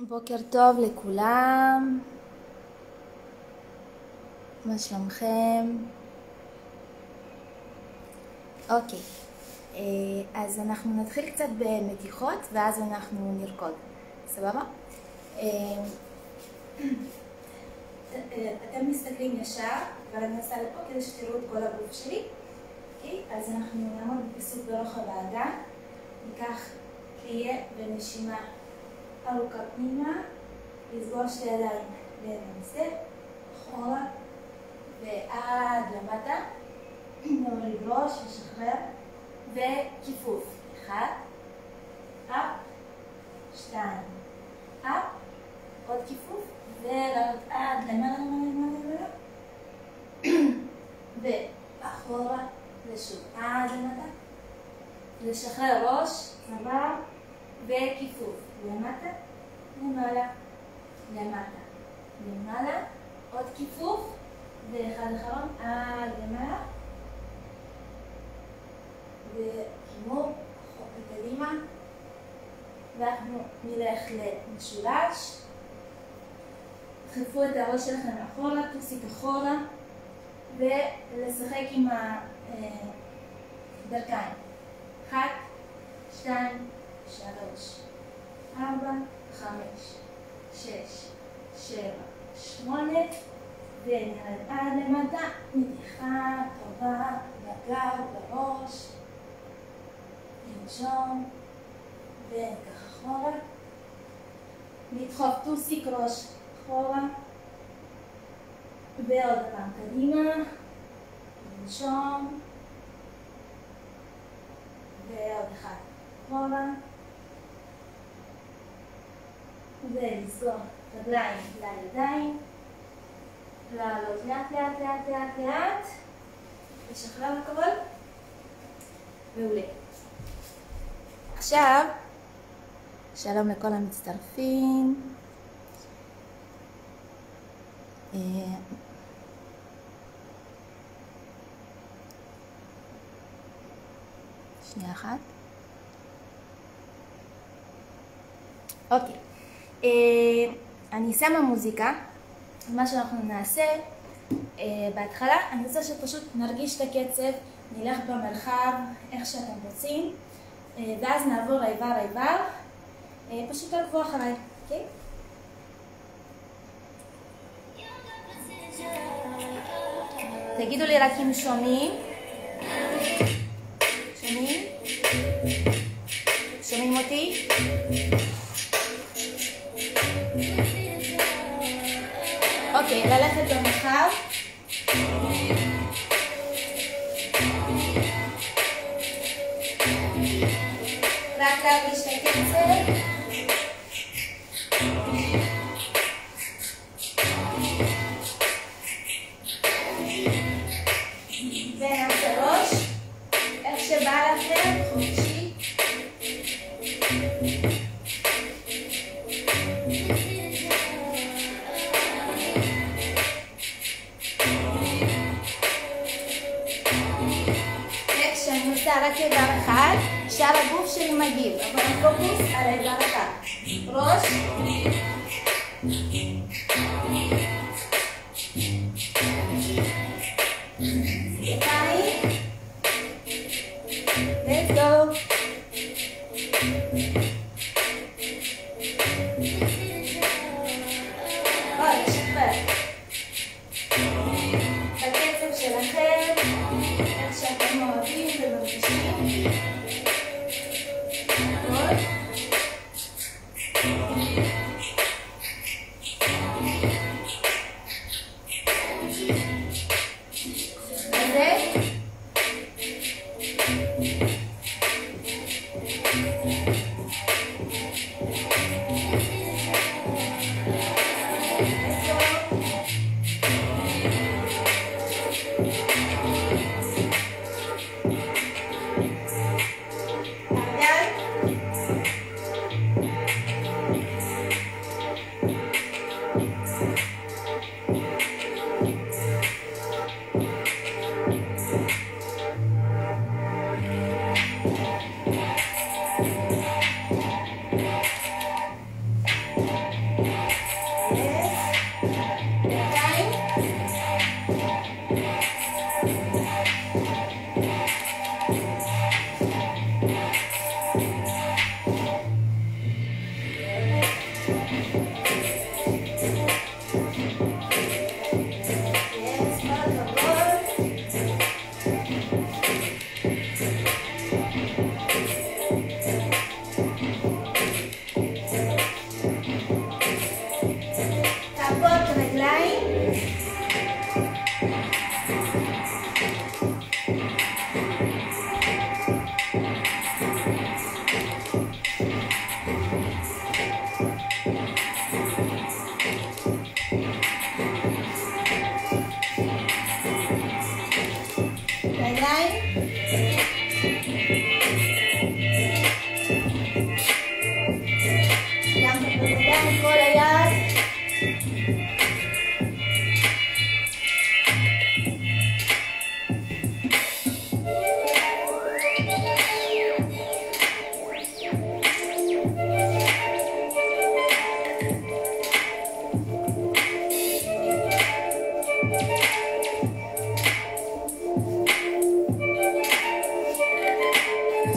בוקר טוב לכולם, מה שלומכם? אוקיי, אז אנחנו נתחיל קצת במתיחות ואז אנחנו נרקוד, סבבה? אתם מסתכלים ישר, אבל אני עושה לפה כדי שתראו את כל הגוף שלי. אוקיי, אז אנחנו נעמוד בפסוק ברוחב האגן, ניקח קריאה ונשימה ארוכה פנימה, לסגור שתי ידיים וננסה, אחורה ועד למטה, נוריד ראש ושחרר, וכיפוף, 1, אפ, 2, אפ, עוד כיפוף, ולעלות עד למעלה, ואחורה, ושוב, עד למטה, לשחרר ראש, עבר, וכיפוף, למטה, למעלה, למטה, למעלה, עוד כיפוף, ואחד אחרון, עד למעלה, וחימור, קדימה, ואנחנו נלך למשולש, דחפו את הראש שלכם אחורה, תוסיף אחורה, ולשחק עם הברכיים. 1, 2, 3, 4, 5, 6, 7, 8, ונרד עד למטה, מתיחה טובה, בגב, בראש, לנשום, וניקח אחורה, לדחוף תוסיק ראש אחורה, ועוד פעם קדימה, לנשום, ועוד אחד אחורה, ולסגור רגליים לידיים, לעלות לאט לאט לאט לאט לאט, לשחרר הכל, מעולה. עכשיו, שלום לכל המצטרפים. שנייה אחת. אוקיי. אני שמה מוזיקה. מה שאנחנו נעשה בהתחלה, אני רוצה שפשוט נרגיש את הקצב, נלך במרחב, איך שאתם רוצים, ואז נעבור איבר איבר, פשוט תעקבו אחריי, אוקיי? תגידו לי רק אם שומעים. שומעים? שומעים אותי? אוקיי, ללכת במרחב. רק להרגיש את הקצב. ונעשה ראש. איך שבא לכם, חופשי. וכשאני עושה רק איבר אחד, שאר הגוף שלי מגיב, אבל הפוקוס על איבר אחד. ראש. ידיים. Let's go. עוד שחרר. בקצב שלכם, איך שאתם אוהבים ומרגישים. עוד.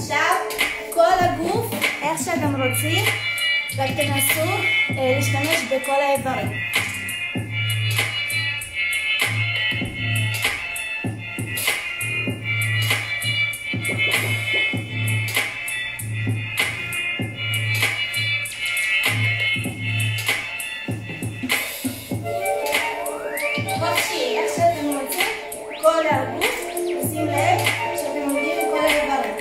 עכשיו כל הגוף, איך שאתם רוצים, רק תנסו להשתמש בכל האיברים. חופשי, איך שאתם רוצים, כל הגוף, שים לב שאתם עומדים עם כל האיברים.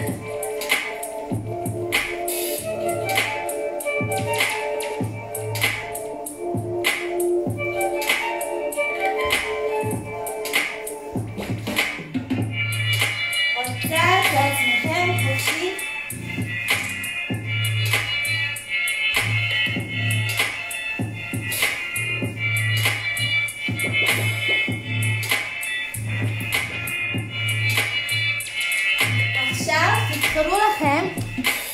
עוד קצת לעצמכם, חופשי. עכשיו תבחרו לכם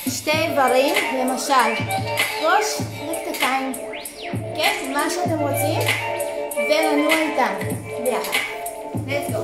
שתי איברים, למשל ראש וכתפיים, כן? מה שאתם רוצים, ולנוע איתם ביחד. Let's go.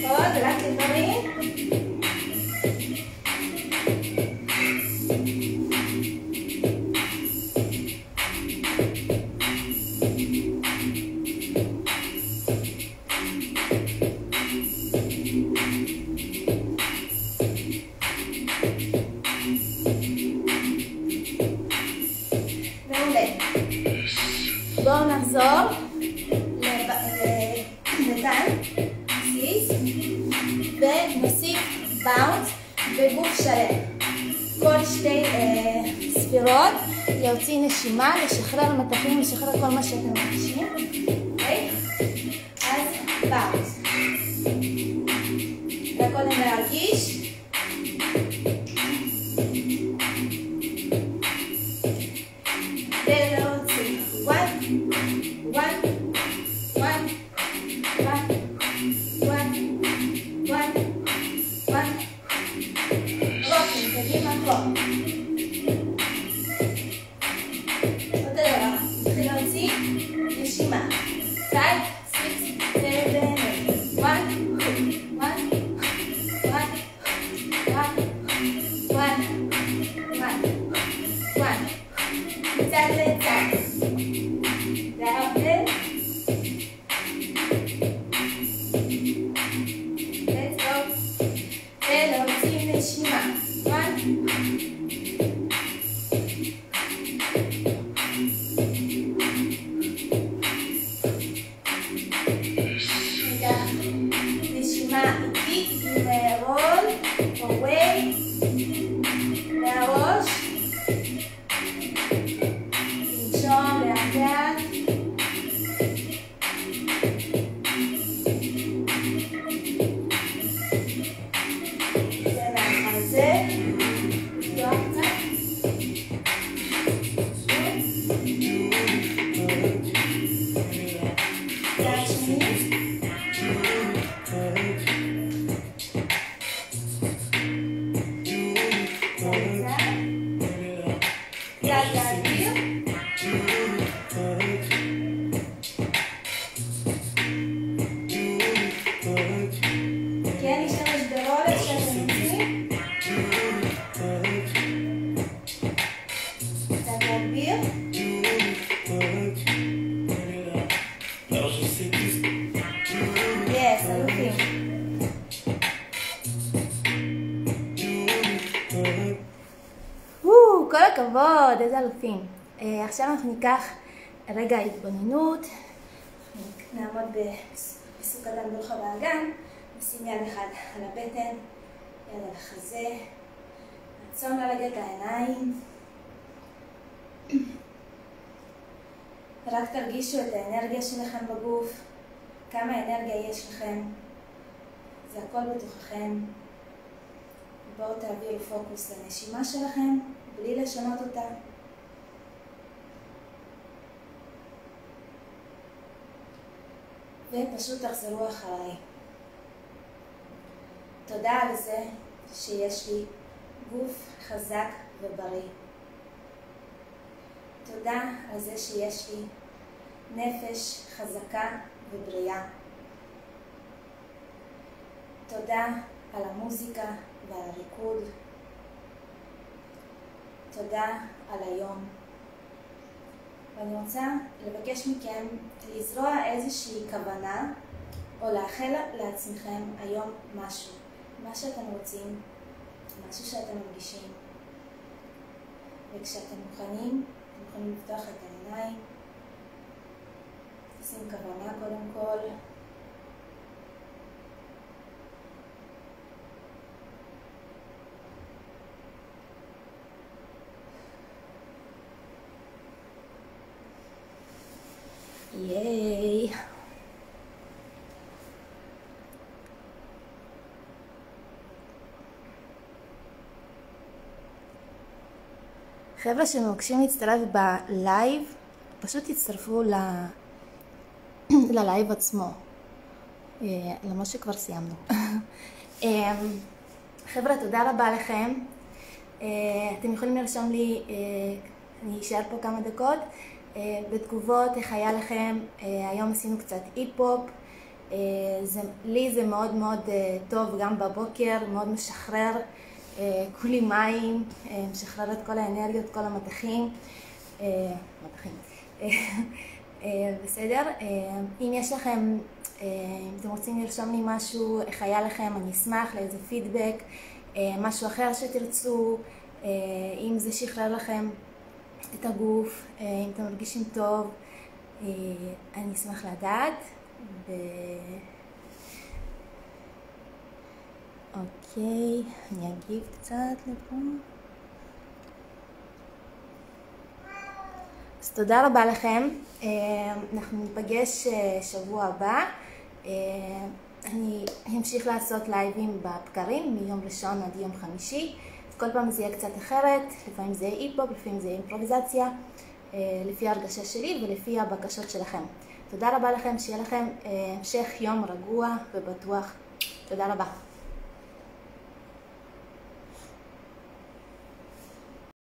עוד רק איברים. מעולה. בואו נחזור לטן, סיס, ונוסיף באונס בגוף שלם. כל שתי ספירות, להוציא נשימה, לשחרר מתחים, לשחרר כל מה שאתם מרגישים. אוקיי? אז באונס. וקודם להרגיש. ולהוציא. רוקינג, קדימה פה. אותו דבר, נתחיל להוציא נשימה. 5, 6, 7, 8. 1. מצד לצד. ועובד. Let's go. ולהוציא נשימה. 1. ניקח נשימה איטית עם רול, away, מהראש. לנשום לאט. ולאחר זה, לפתוח קצת. צד שני. יד לאוויר. כן, נשתמש ברולר שאתם רוצים. קצת להגביר. יס, אלופים. כל הכבוד, איזה אלופים. עכשיו אנחנו ניקח רגע התבוננות. נעמוד בסוג אדם ברכה באגן. נשים יד אחד על הבטן, יד על החזה. נעצום לרגע את העיניים. רק תרגישו את האנרגיה שלכם בגוף. כמה אנרגיה יש לכם. זה הכל בתוככם. בואו תעבירו פוקוס לנשימה שלכם, בלי לשנות אותה. ופשוט תחזרו אחריי. תודה על זה שיש לי גוף חזק ובריא. תודה על זה שיש לי נפש חזקה ובריאה. תודה על המוזיקה ועל הריקוד. תודה על היום. ואני רוצה לבקש מכם לזרוע איזושהי כוונה או לאחל לעצמכם היום משהו. מה שאתם רוצים, משהו שאתם מרגישים. וכשאתם מוכנים, אתם יכולים לפתוח את העיניים. תשים כוונה קודם כל. ייי. חבר'ה שמבקשים להצטרף בלייב, פשוט תצטרפו ללייב עצמו, למרות שכבר סיימנו. חבר'ה, תודה רבה לכם. אתם יכולים לרשום לי, אני אשאר פה כמה דקות, בתגובות איך היה לכם. היום עשינו קצת היפ-הופ, לי זה מאוד מאוד טוב, גם בבוקר, מאוד משחרר, כולי מים, משחרר את כל האנרגיות, כל המתחים. בסדר? אם יש לכם, אם אתם רוצים לרשום לי משהו, איך היה לכם, אני אשמח לאיזה פידבק, משהו אחר שתרצו, אם זה שחרר לכם את הגוף, אם אתם מרגישים טוב, אני אשמח לדעת. אוקיי, אני אגיב קצת לפה. אז תודה רבה לכם, אנחנו ניפגש שבוע הבא. אני אמשיך לעשות לייבים בבקרים מיום ראשון עד יום חמישי. כל פעם זה יהיה קצת אחרת, לפעמים זה יהיה היפ-הופ, לפעמים זה יהיה אימפרוביזציה, לפי ההרגשה שלי ולפי הבקשות שלכם. תודה רבה לכם, שיהיה לכם המשך יום רגוע ובטוח. תודה רבה.